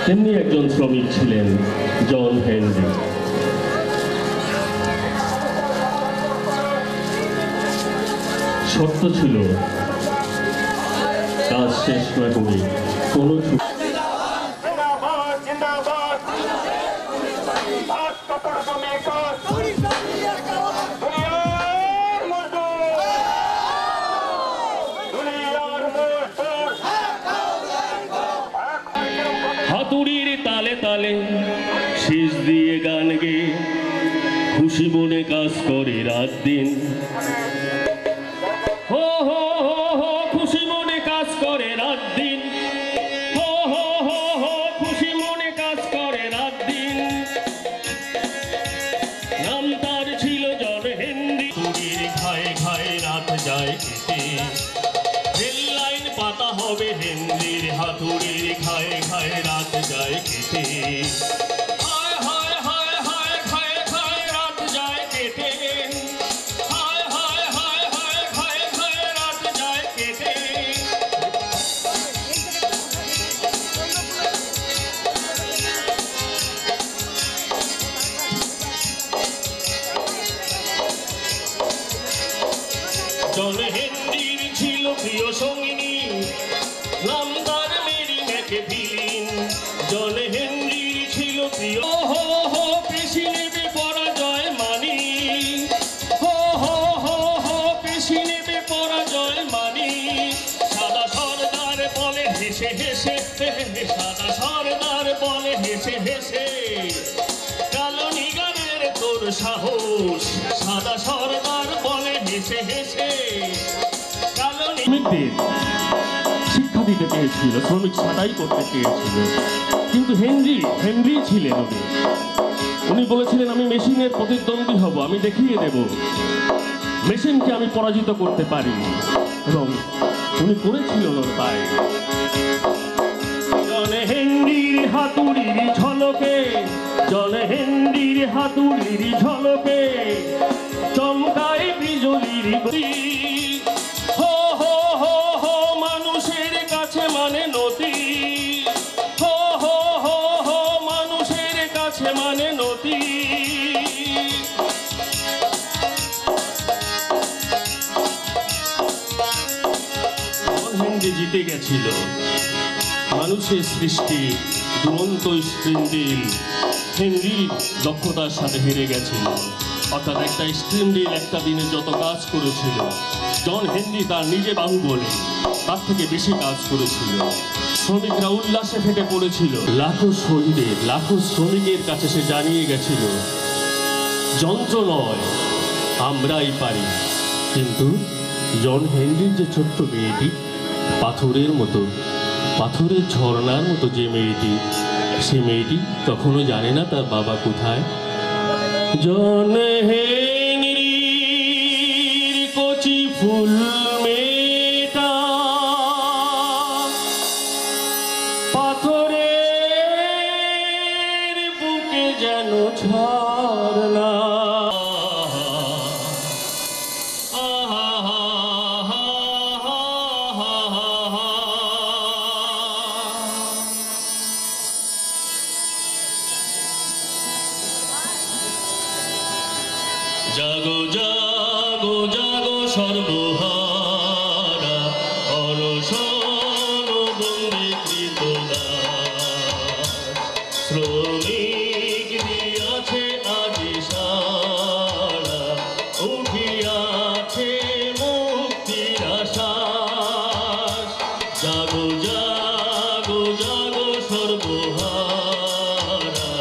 তেমনি একজন শ্রমিক ছিলেন জন হেনরি। শর্ত ছিল কাজ শেষ না করে কোনো হাতুড়ির তালে তালে শীষ দিয়ে গান গেয়ে খুশি মনে কাজ করে রাত দিন। হো হো হো হো খুশি মনে কাজ করে রাত দিন। হো হো হো হো খুশি মনে কাজ করে রাত দিন। নাম তার ছিল জন হেনরি। হাতুড়ির ঘায়ে ঘায়ে রাত যায় কেটে, রেল লাইন পাতা হবে হেনরির। হাতুড়ির ঘায়ে ঘায়ে রাত যায় কেটে, হায় হায় হায় হায় ঘায়ে ঘায়ে রাত যায় কেটে, হায় হায় হায় হায় ঘায়ে ঘায়ে রাত যায় কেটে। জন হেনরির ছিল প্রিয় সঙ্গিনী, নাম তার মেরি ম্যাকভিলিন। জন হেনরির ছিল প্রিয়। হো হো পেশি নেবে পরাজয় মানি। হো হো হো হো পেশি নেবে পরাজয় মানি। সাদা সরদার বলে হেসে হেসে, সাদা সরদার বলে হেসে হেসে, কালো নিগারের তোর সাহস। সাদা সরদার বলে হেসে হেসে, কালো শ্রমিকদের শিক্ষা দিতে চেয়েছিল, শ্রমিক ছাঁটাই করতে চেয়েছিল। কিন্তু হেনরি ছিলেন উনি বলেছিলেন আমি মেশিনের প্রতিদ্বন্দ্বী হব, আমি দেখিয়ে দেব মেশিনকে আমি পরাজিত করতে পারি। এবং উনি করেছিলেন তাই। জন হেনরির হাতুড়ির ঝলকে, জন হেনরির হাতুড়ির ঝলকে চমকায় বিজলির গতি। হো হো হো হো মানুষের কাছে মানে নতি। হো হো হো হো মানুষের কাছে মানে নতি। জন হেনরি জিতে গেছিল। মানুষের সৃষ্টি দুরন্ত স্প্রিন্ডিল হেনরির দক্ষতার সাথে হেরে গেছিল। অর্থাৎ একটা স্প্রিন্ডিল একটা দিনে যত কাজ করেছিল, জন হেনরি তার নিজে বাহুবলে তার থেকে বেশি কাজ করেছিল। শ্রমিকরা উল্লাসে ফেটে পড়েছিল। লাখো শহীদের, লাখো শ্রমিকের কাছে সে জানিয়ে গেছিল যন্ত্র নয়, আমরাই পারি। কিন্তু জন হেনরির যে ছোট্ট মেয়েটি, পাথরের মতো, পাথরের ঝর্ণার মতো যে মেয়েটি, সে মেয়েটি তখনও জানে না তার বাবা কোথায়। জন হেনরির কচি ফুল মেয়েটা পাথরের বুকে যেন ঝর্ণা। জাগো জাগো জাগো সর্বহারা, অনশন বন্দীকৃত দাস। শ্রমিক দিয়াছে আজি সারা, উঠিয়াছে মুক্তির আশ্বাস। জাগো জাগো জাগো সর্বহারা,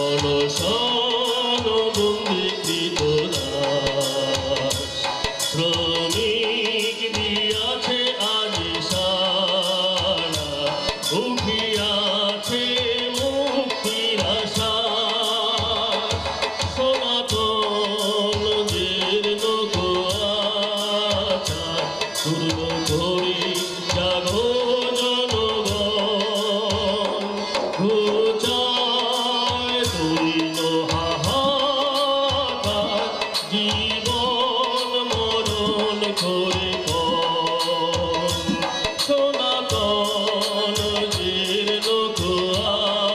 অনশন বন্দীকৃত দাস। শ্রমিক দিয়াছে আজি সারা, উঠিয়াছে মুক্তির আশ্বাস। সনাতন জীর্ণ কুয়াশা পূর্ণ করি জাগো জনগণ। ঘুচায় দৈন্য হাহাকার, জীবন মরণ করে সনাতন জীর্ণ কুয়াশা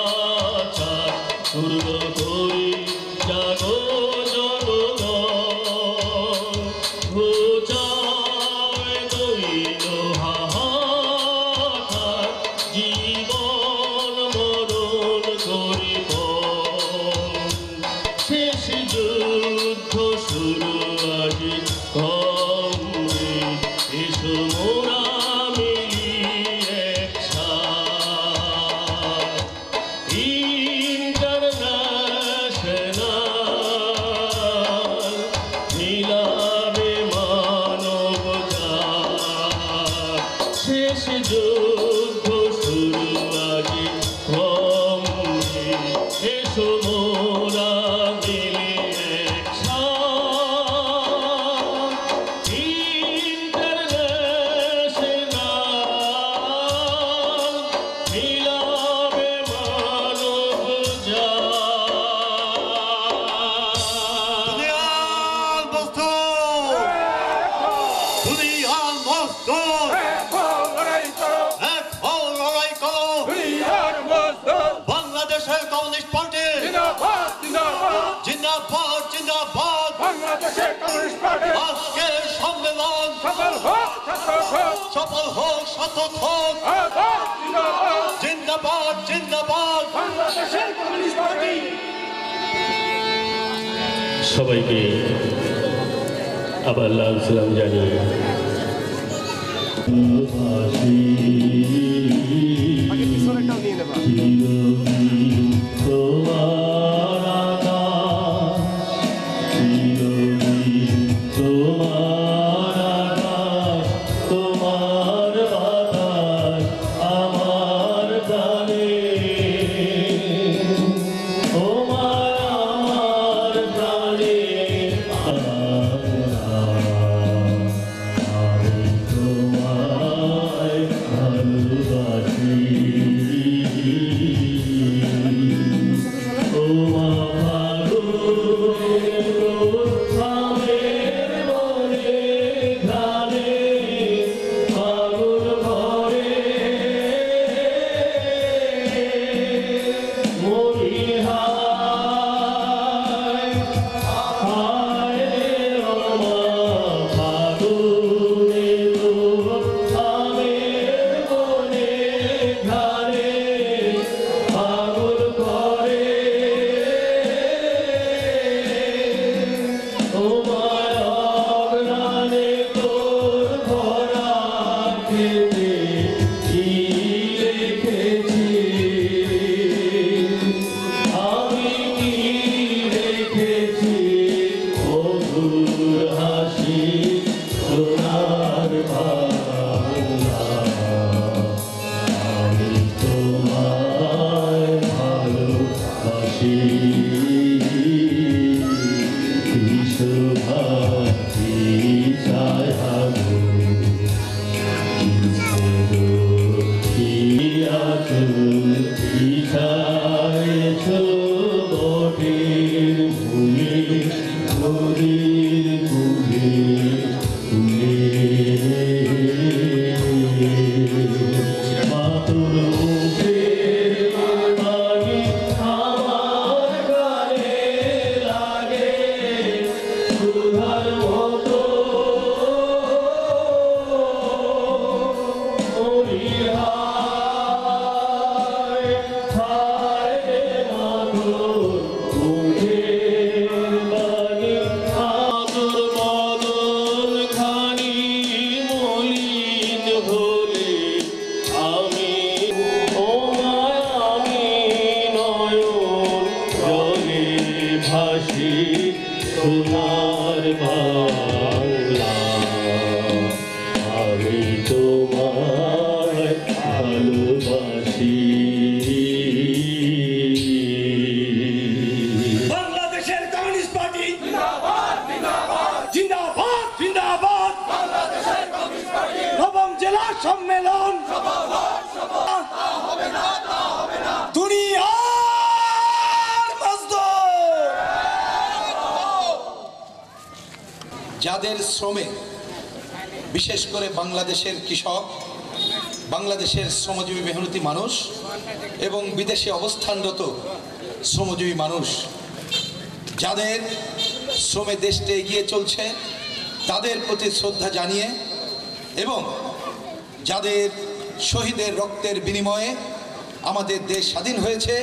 বাংলাদেশের কমিউনিস্ট পার্টি জিন্দাবাদ জিন্দাবাদ জিন্দাবাদ জিন্দাবাদ বাংলাদেশের কমিউনিস্ট পার্টি আজকের সম্মেলন সফল হোক সফল হোক সার্থক হোক জিন্দাবাদ জিন্দাবাদ জিন্দাবাদ বাংলাদেশের কমিউনিস্ট পার্টি সবাইকে আবার লাল সালাম জানিয়ে বাংলাদেশের কমিউনিস্ট পার্টি জিন্দাবাদ জিন্দাবাদ জিন্দাবাদ জিন্দাবাদ বাংলাদেশের কমিউনিস্ট পার্টি নবম জেলা সম্মেলন দুনিয়ার মজদুর যাদের শ্রমে বিশেষ করে বাংলাদেশের কৃষক, বাংলাদেশের শ্রমজীবী মেহনতি মানুষ এবং বিদেশে অবস্থানরত শ্রমজীবী মানুষ, যাদের শ্রমে দেশটা এগিয়ে চলছে তাদের প্রতি শ্রদ্ধা জানিয়ে এবং যাদের শহীদের রক্তের বিনিময়ে আমাদের দেশ স্বাধীন হয়েছে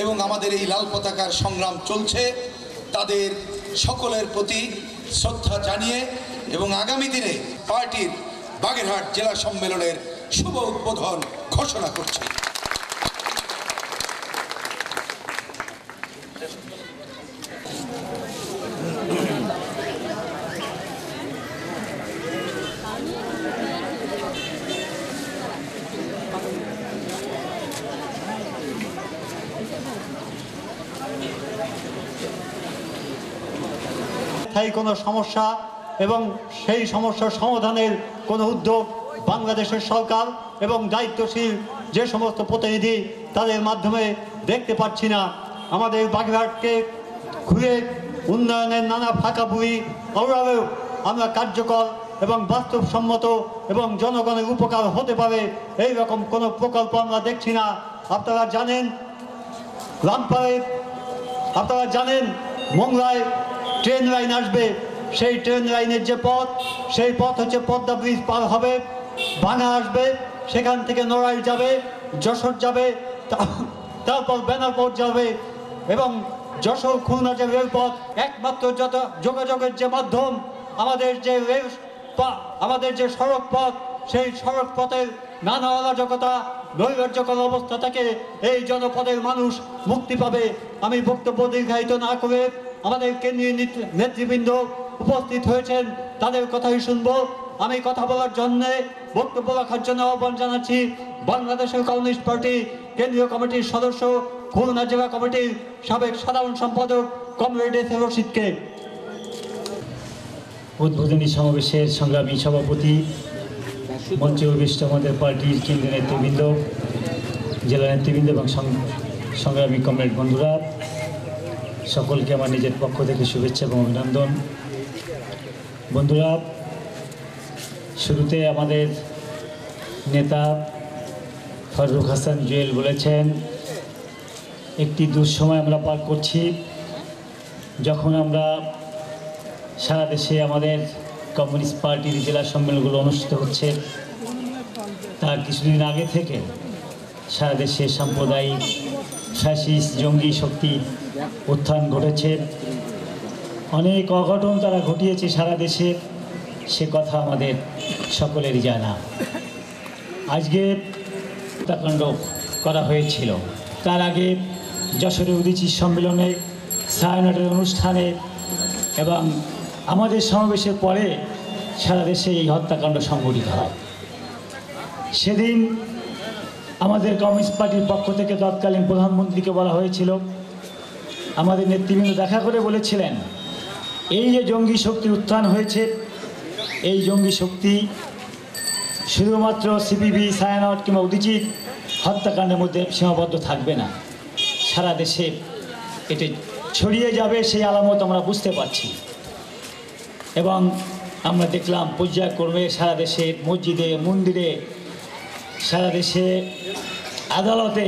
এবং আমাদের এই লাল পতাকার সংগ্রাম চলছে, তাদের সকলের প্রতি শ্রদ্ধা জানিয়ে এবং আগামী দিনে পার্টির বাগেরহাট জেলা সম্মেলনের শুভ উদ্বোধন ঘোষণা করছে। স্থায়ী কোনো সমস্যা এবং সেই সমস্যার সমাধানের কোনো উদ্যোগ বাংলাদেশের সরকার এবং দায়িত্বশীল যে সমস্ত প্রতিনিধি তাদের মাধ্যমে দেখতে পাচ্ছি না। আমাদের বাগেরহাটকে ঘুরে উন্নয়নের নানা ফাঁকা বুড়ি অভাবেও আমরা কার্যকর এবং বাস্তবসম্মত এবং জনগণের উপকার হতে পারে এই রকম কোনো প্রকল্প আমরা দেখছি না। আপনারা জানেন রামপালে আপনারা জানেন মোংলায় ট্রেন লাইন আসবে, সেই ট্রেন লাইনের যে পথ, সেই পথ হচ্ছে পদ্মা ব্রিজ পার হবে, ভাঙা আসবে, সেখান থেকে নড়াইল যাবে, যশোর যাবে, তারপর বেনারপুর যাবে এবং যশোর খুলনা যে রেলপথ, একমাত্র যত যোগাযোগের যে মাধ্যম আমাদের যে সড়ক পথ, সেই সড়ক পথের নানা অরাজকতা নৈরাজ্যকর অবস্থা থেকে এই জনপদের মানুষ মুক্তি পাবে। আমি বক্তব্য দীর্ঘায়িত না করে আমাদের কেন্দ্রীয় নেতৃবৃন্দ উপস্থিত হয়েছেন, তাদের কথাই শুনবো। আমি কথা বলার জন্য বক্তব্য রাখার জন্য আহ্বান জানাচ্ছি বাংলাদেশের কমিউনিস্ট পার্টি কেন্দ্রীয় কমিটির সদস্য, খুলনা জেলা কমিটির সাবেক সাধারণ সম্পাদক কমরেড এস এ রশিদকে। উদ্বোধনী সমাবেশের সংগ্রামী সভাপতি, মঞ্চে উপবিষ্ট আমাদের পার্টির কেন্দ্রীয় নেতৃবৃন্দ, জেলা নেতৃবৃন্দ এবং সংগ্রামী কমরেড বন্ধুরা, সকলকে আমার নিজের পক্ষ থেকে শুভেচ্ছা এবং অভিনন্দন। বন্ধুরা, শুরুতে আমাদের নেতা ফারুক হাসান জুয়েল বলেছেন, একটি দুঃসময় আমরা পার করছি, যখন আমরা সারা দেশে আমাদের কমিউনিস্ট পার্টির জেলা সম্মেলনগুলো অনুষ্ঠিত হচ্ছে, তার কিছুদিন আগে থেকে সারা দেশে সাম্প্রদায়িক ফ্যাসিস্ট জঙ্গি শক্তি উত্থান ঘটেছে, অনেক অঘটন তারা ঘটিয়েছে সারা দেশে, সে কথা আমাদের সকলেরই জানা। আজকে হত্যাকাণ্ড করা হয়েছিল, তার আগে যশোরে উদীচী সম্মেলনে, ছায়ানটের অনুষ্ঠানে এবং আমাদের সমাবেশের পরে সারা দেশে এই হত্যাকাণ্ড সংঘটিত হয়। সেদিন আমাদের কমিউনিস্ট পার্টির পক্ষ থেকে তৎকালীন প্রধানমন্ত্রীকে বলা হয়েছিল, আমাদের নেতৃবৃন্দ দেখা করে বলেছিলেন, এই যে জঙ্গি শক্তি উত্থান হয়েছে, এই জঙ্গি শক্তি শুধুমাত্র সিপিবি, ছায়ানট কিংবা উদীচী হত্যাকাণ্ডের মধ্যে সীমাবদ্ধ থাকবে না, সারা দেশে এটি ছড়িয়ে যাবে, সেই আলামত আমরা বুঝতে পারছি। এবং আমরা দেখলাম পর্যায়ক্রমে সারা দেশে মসজিদে, মন্দিরে, সারা দেশে আদালতে,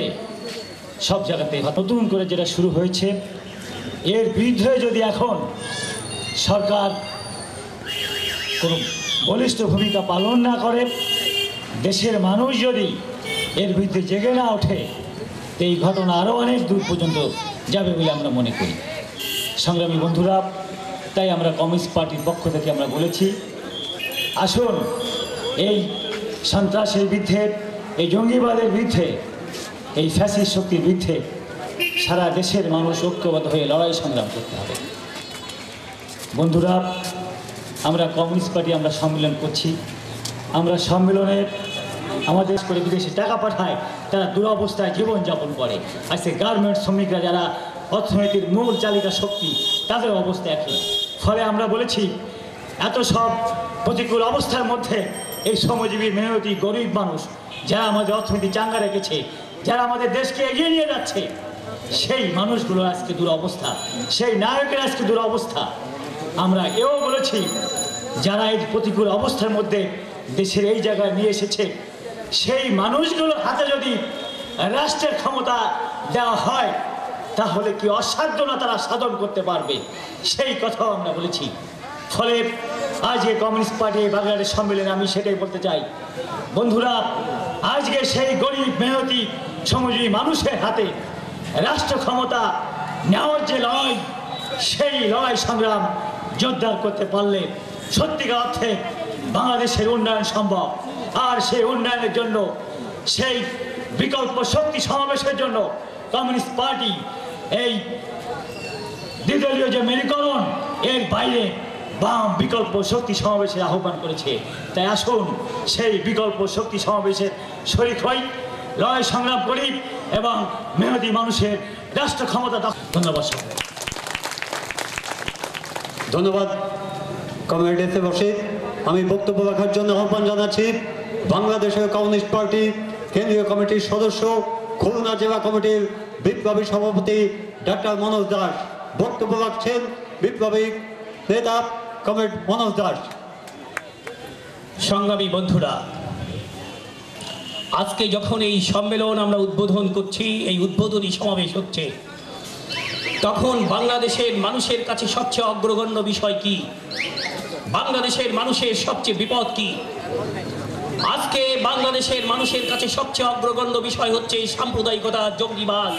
সব জায়গাতে নতুন করে যেটা শুরু হয়েছে, এর বিরুদ্ধে যদি এখন সরকার কোনো বলিষ্ঠ ভূমিকা পালন না করে, দেশের মানুষ যদি এর বিরুদ্ধে জেগে না ওঠে, এই ঘটনা আরও অনেক দূর পর্যন্ত যাবে বলে আমরা মনে করি। সংগ্রামী বন্ধুরা, তাই আমরা কমিউনিস্ট পার্টির পক্ষ থেকে আমরা বলেছি, আসুন এই সন্ত্রাসের বিরুদ্ধে, এই জঙ্গিবাদের বিরুদ্ধে, এই ফ্যাসিস্ট শক্তির বিরুদ্ধে সারা দেশের মানুষ ঐক্যবদ্ধ হয়ে লড়াই সংগ্রাম করতে হবে। বন্ধুরা, আমরা কমিউনিস্ট পার্টি আমরা সম্মেলন করছি, আমরা সম্মেলনে আমাদের করে বিদেশে টাকা পাঠায়, তারা দুরবস্থায় জীবনযাপন করে। আজকে গার্মেন্টস শ্রমিকরা যারা অর্থনীতির মূল চালিকা শক্তি, তাদের অবস্থা একই। ফলে আমরা বলেছি, এত সব প্রতিকূল অবস্থার মধ্যে এই শ্রমজীবী মেহনতি গরিব মানুষ যারা আমাদের অর্থনীতি চাঙ্গা রেখেছে, যারা আমাদের দেশকে এগিয়ে নিয়ে যাচ্ছে, সেই মানুষগুলো আজকে দুরবস্থা, সেই নায়কের আজকে দুরবস্থা। আমরা এও বলেছি, যারা এই প্রতিকূল অবস্থার মধ্যে দেশের এই জায়গায় নিয়ে এসেছে, সেই মানুষগুলোর হাতে যদি রাষ্ট্রের ক্ষমতা দেওয়া হয়, তাহলে কি অসাধ্য না তারা সাধন করতে পারবে, সেই কথাও আমরা বলেছি। ফলে আজকে কমিউনিস্ট পার্টি বাংলাদেশ সম্মেলনে আমি সেটাই বলতে চাই, বন্ধুরা, আজকে সেই গরিব মেহনতি শ্রমজীবী মানুষের হাতে রাষ্ট্র ক্ষমতা নেওয়ার যে লড়াই, সেই লড়াই সংগ্রাম জোরদার করতে পারলে সত্যিকার অর্থে বাংলাদেশের উন্নয়ন সম্ভব। আর সেই উন্নয়নের জন্য, সেই বিকল্প শক্তি সমাবেশের জন্য কমিউনিস্ট পার্টি এই দ্বিদলীয় যে মেরুকরণ, এর বাইরে বাম বিকল্প শক্তি সমাবেশের আহ্বান করেছে। তাই আসুন সেই বিকল্প শক্তি সমাবেশের শরিক হই, লড়াই সংগ্রাম করি এবং মেহনতি মানুষের রাষ্ট্র ক্ষমতা। ধন্যবাদ। ধন্যবাদ কমরেড এস এ রশিদ। আমি বক্তব্য রাখার জন্য আহ্বান জানাচ্ছি বাংলাদেশের কমিউনিস্ট পার্টি কেন্দ্রীয় কমিটির সদস্য, খুলনা জেলা কমিটির বিপ্লবী সভাপতি ডক্টর মনোজ দাস। বক্তব্য রাখছেন বিপ্লবী নেতা কমরেড মনোজ দাস। সংগ্রামী বন্ধুরা, আজকে যখন এই সম্মেলন আমরা উদ্বোধন করছি, এই উদ্বোধনী সমাবেশ হচ্ছে, তখন বাংলাদেশের মানুষের কাছে সবচেয়ে অগ্রগণ্য বিষয় কি, বাংলাদেশের মানুষের সবচেয়ে বিপদ কি? আজকে বাংলাদেশের মানুষের কাছে সবচেয়ে অগ্রগণ্য বিষয় হচ্ছে সাম্প্রদায়িকতা, জঙ্গিবাদ,